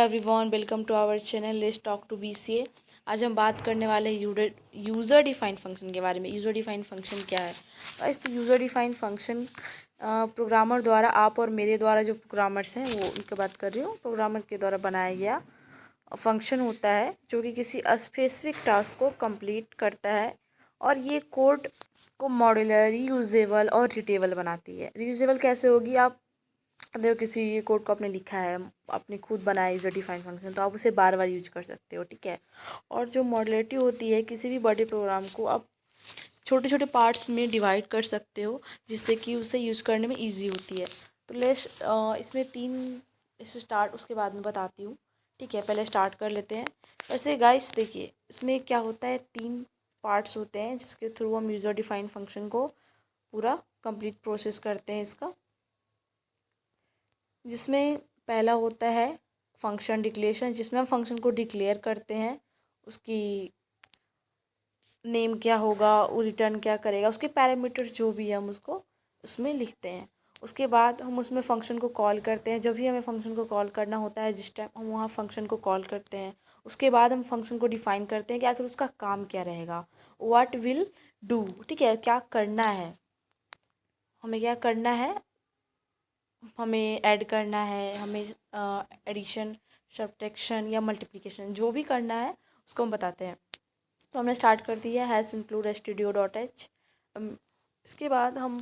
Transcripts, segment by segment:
Hello everyone, welcome to our channel let's talk to BCA. आज हम बात करने वाले हैं यूज़र डिफाइंड फंक्शन के बारे में। यूज़र डिफाइंड फंक्शन क्या है? तो यूज़र डिफाइंड फंक्शन प्रोग्रामर द्वारा, आप और मेरे द्वारा, जो प्रोग्रामर्स हैं वो उनकी बात कर रही हूँ, प्रोग्रामर के द्वारा बनाया गया फंक्शन होता है जो कि किसी स्पेसिफिक टास्क को कंप्लीट करता है। और ये कोड को मॉड्यूलर, रीयूजेबल और रिटेबल बनाती है। रीयूजेबल कैसे होगी? आप देखो, किसी कोड को आपने लिखा है, आपने खुद बनाया यूजर डिफाइंड फंक्शन, तो आप उसे बार बार यूज कर सकते हो, ठीक है। और जो मॉड्यूलरिटी होती है, किसी भी बड़े प्रोग्राम को आप छोटे छोटे पार्ट्स में डिवाइड कर सकते हो, जिससे कि उसे यूज़ करने में ईजी होती है। तो इसमें इसे स्टार्ट उसके बाद में बताती हूँ, ठीक है। पहले स्टार्ट कर लेते हैं। वैसे गाइस देखिए, इसमें क्या होता है, 3 पार्ट्स होते हैं जिसके थ्रू हम यूज़र डिफाइंड फंक्शन को पूरा कंप्लीट प्रोसेस करते हैं इसका। जिसमें पहला होता है फंक्शन डिक्लेरेशन, जिसमें हम फंक्शन को डिक्लेयर करते हैं, उसकी नेम क्या होगा, वो रिटर्न क्या करेगा, उसके पैरामीटर्स जो भी है हम उसको उसमें लिखते हैं। उसके बाद हम उसमें फ़ंक्शन को कॉल करते हैं। जब भी हमें फ़ंक्शन को कॉल करना होता है, जिस टाइम हम वहाँ फ़ंक्शन को कॉल करते हैं, उसके बाद हम फंक्शन को डिफ़ाइन करते हैं कि आखिर उसका काम क्या रहेगा, व्हाट विल डू, ठीक है। क्या करना है, हमें क्या करना है, हमें ऐड करना है, हमें एडिशन, सब्ट्रैक्शन या मल्टीप्लिकेशन जो भी करना है उसको हम बताते हैं। तो हमने स्टार्ट कर दिया हैज़ इंक्लूड stdio.h। इसके बाद हम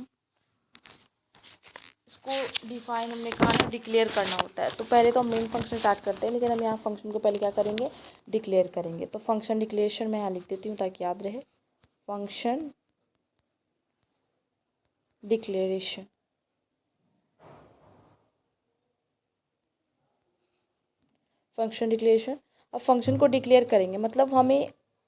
इसको डिफाइन, हमने कहा है डिक्लेयर करना होता है। तो पहले तो हम मेन फंक्शन स्टार्ट करते हैं, लेकिन हम यहाँ फंक्शन को पहले क्या करेंगे, डिक्लेयर करेंगे। तो फंक्शन डिक्लेरेशन मैं यहाँ लिख देती हूँ ताकि याद रहे। Function declaration, function declaration. अब फंक्शन को डिक्लेयर करेंगे, मतलब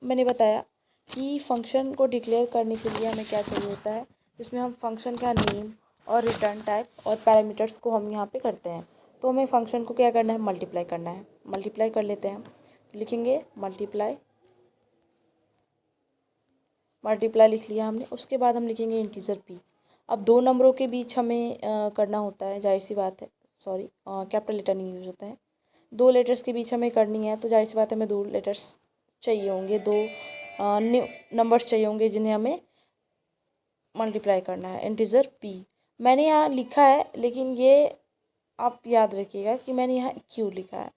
मैंने बताया कि फंक्शन को डिक्लेयर करने के लिए हमें क्या चाहिए होता है, इसमें हम फंक्शन का नेम और रिटर्न टाइप और पैरामीटर्स को हम यहाँ पे करते हैं। तो हमें फंक्शन को क्या करना है, मल्टीप्लाई करना है। मल्टीप्लाई कर लेते हैं, लिखेंगे मल्टीप्लाई। मल्टीप्लाई लिख लिया हमने। उसके बाद हम लिखेंगे इंटीजर पी। अब 2 नंबरों के बीच हमें करना होता है, जाहिर सी बात है, सॉरी कैपिटल लेटर नहीं यूज़ होता है। 2 लेटर्स के बीच हमें करनी है, तो जाहिर सी बात है हमें 2 लेटर्स चाहिए होंगे, 2 न्यू नंबर्स चाहिए होंगे जिन्हें हमें मल्टीप्लाई करना है। इंटीजर पी मैंने यहाँ लिखा है, लेकिन ये आप याद रखिएगा कि मैंने यहाँ क्यों लिखा है।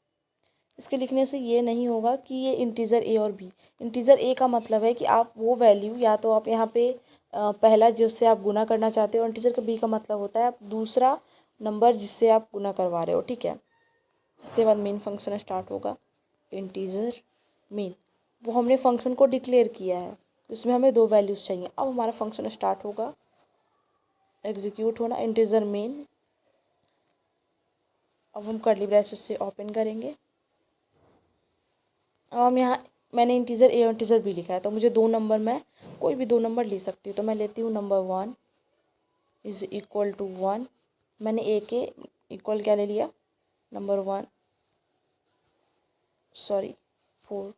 इसके लिखने से ये नहीं होगा कि ये इंटीजर ए और बी। इंटीजर ए का मतलब है कि आप वो वैल्यू, या तो आप यहाँ पे पहला जिससे आप गुना करना चाहते हो। इंटीजर का बी का मतलब होता है आप दूसरा नंबर जिससे आप गुना करवा रहे हो, ठीक है। इसके बाद मेन फंक्शन स्टार्ट होगा, इंटीजर मेन। वो हमने फंक्शन को डिक्लेयर किया है, उसमें हमें 2 वैल्यूज़ चाहिए। अब हमारा फंक्शन स्टार्ट होगा, एग्जीक्यूट होना, इंटीजर मेन। अब हम कर्ली ब्रैकेट से ओपन करेंगे। अब हम यहाँ, मैंने इंटीजर ए और इंटीजर बी लिखा है, तो मुझे 2 नंबर, मैं कोई भी 2 नंबर ले सकती हूँ। तो मैं लेती हूँ नंबर 1 इज़ इक्वल टू 1। मैंने ए के इक्वल क्या ले लिया, नंबर 1, सॉरी 4।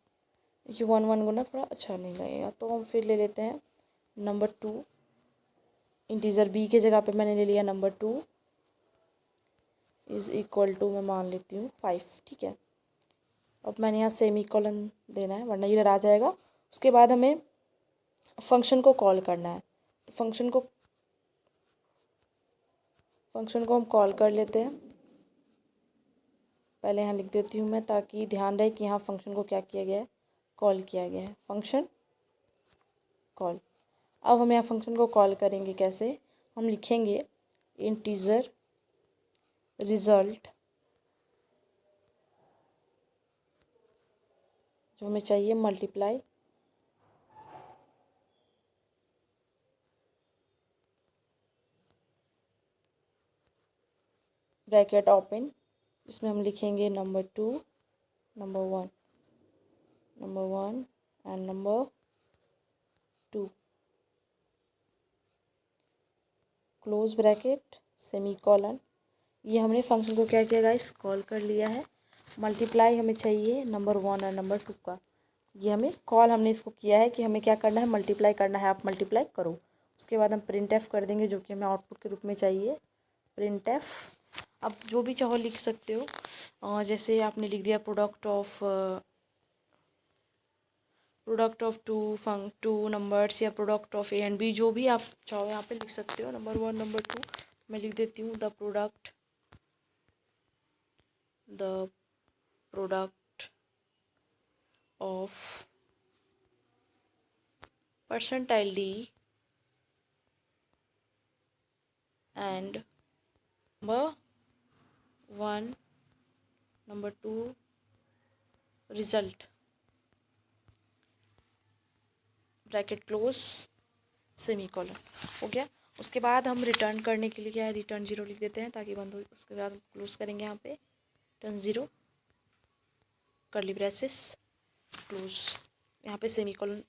ये 1 1 गुना थोड़ा अच्छा नहीं लगेगा, तो हम फिर ले लेते हैं नंबर 2। इंटीजर बी के जगह पे मैंने ले लिया नंबर 2 इज़ इक्वल टू, मैं मान लेती हूँ 5, ठीक है। अब मैंने यहाँ सेमी कॉलन देना है, वरना ये आ जाएगा। उसके बाद हमें फंक्शन को कॉल करना है। तो फंक्शन को हम कॉल कर लेते हैं। पहले यहाँ लिख देती हूँ मैं, ताकि ध्यान रहे कि यहाँ फंक्शन को क्या किया गया है, कॉल किया गया है, फंक्शन कॉल। अब हम यहाँ फंक्शन को कॉल करेंगे कैसे, हम लिखेंगे इंटीजर रिज़ल्ट, जो हमें चाहिए मल्टीप्लाई ब्रैकेट ओपन, इसमें हम लिखेंगे number 2, number 1, number 1 and number 2, close bracket, semi colon. ये हमने फंक्शन को क्या किया गाइस, कॉल कर लिया है। मल्टीप्लाई हमें चाहिए नंबर 1 और नंबर 2 का। ये हमें कॉल, हमने इसको किया है कि हमें क्या करना है, मल्टीप्लाई करना है, आप मल्टीप्लाई करो। उसके बाद हम प्रिंट एफ कर देंगे, जो कि हमें आउटपुट के रूप में चाहिए, प्रिंट एफ। आप जो भी चाहो लिख सकते हो। जैसे आपने लिख दिया प्रोडक्ट ऑफ टू नंबर्स या product of A and B, जो भी आप चाहो यहाँ पे लिख सकते हो। नंबर 1 नंबर 2 मैं लिख देती हूँ the product of percentile D and number 1 number 2 result bracket close semicolon. हो गया। उसके बाद हम रिटर्न करने के लिए क्या है, रिटर्न 0 लिख देते हैं ताकि बंद हो। उसके बाद हम क्लोज करेंगे यहाँ पे रिटर्न 0 कर्ली ब्रेसेस क्लोज। यहाँ पे सेमीकोलन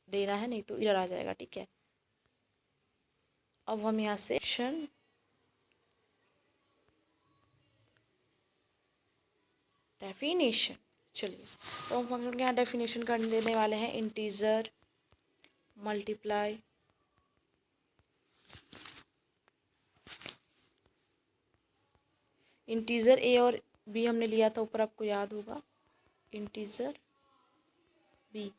देना है, नहीं तो एरर आ जाएगा। ठीक है। अब हम यहाँ से डेफिनेशन, चलिए तो हम फंक्शन के यहाँ डेफिनेशन कर देने वाले हैं। इंटीजर मल्टीप्लाई इंटीजर ए और बी हमने लिया था ऊपर, आपको याद होगा। इंटीजर बी,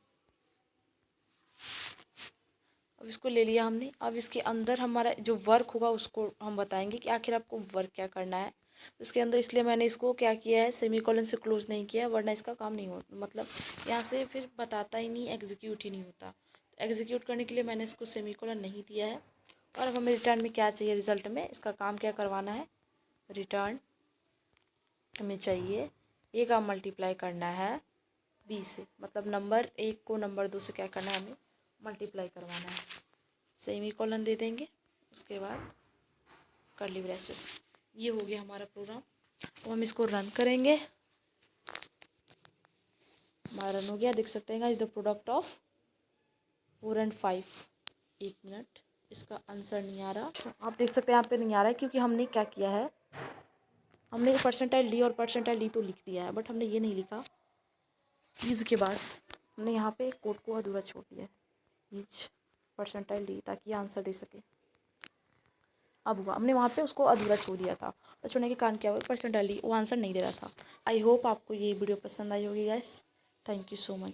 अब इसको ले लिया हमने। अब इसके अंदर हमारा जो वर्क होगा उसको हम बताएंगे कि आखिर आपको वर्क क्या करना है इसके अंदर। इसलिए मैंने इसको क्या किया है, सेमीकोलन से क्लोज नहीं किया, वरना इसका काम नहीं होता। मतलब यहाँ से फिर बताता ही नहीं, एग्जीक्यूट ही नहीं होता। एग्जीक्यूट करने के लिए मैंने इसको सेमीकोलन नहीं दिया है। और अब हमें रिटर्न में क्या चाहिए, रिजल्ट में इसका काम क्या करवाना है। रिटर्न हमें चाहिए ए का मल्टीप्लाई करना है बी से, मतलब नंबर 1 को नंबर 2 से क्या करना है, हमें मल्टीप्लाई करवाना है। सेमीकोलन दे देंगे, उसके बाद कर्ली ब्रेसेस। ये हो गया हमारा प्रोग्राम। तो हम इसको रन करेंगे। हमारा रन हो गया, देख सकते हैं। इज द प्रोडक्ट ऑफ 4 और 5। 1 मिनट, इसका आंसर नहीं आ रहा। आप देख सकते हैं यहाँ पे नहीं आ रहा है क्योंकि हमने क्या किया है, हमने परसेंटाइल डी और परसेंटाइल डी तो लिख दिया है, बट हमने ये नहीं लिखा इज के बाद हमने यहाँ पे कोड को अधूरा छोड़ दिया है। इज परसेंटाइल डी, ताकि ये आंसर दे सके। अब हुआ, हमने वहाँ पे उसको अधूरा छोड़ दिया था। तो छोड़ने के कारण क्या हुआ, परसेंटाइल डी वो आंसर नहीं दे रहा था। आई होप आपको ये वीडियो पसंद आई होगी guys. Thank you so much.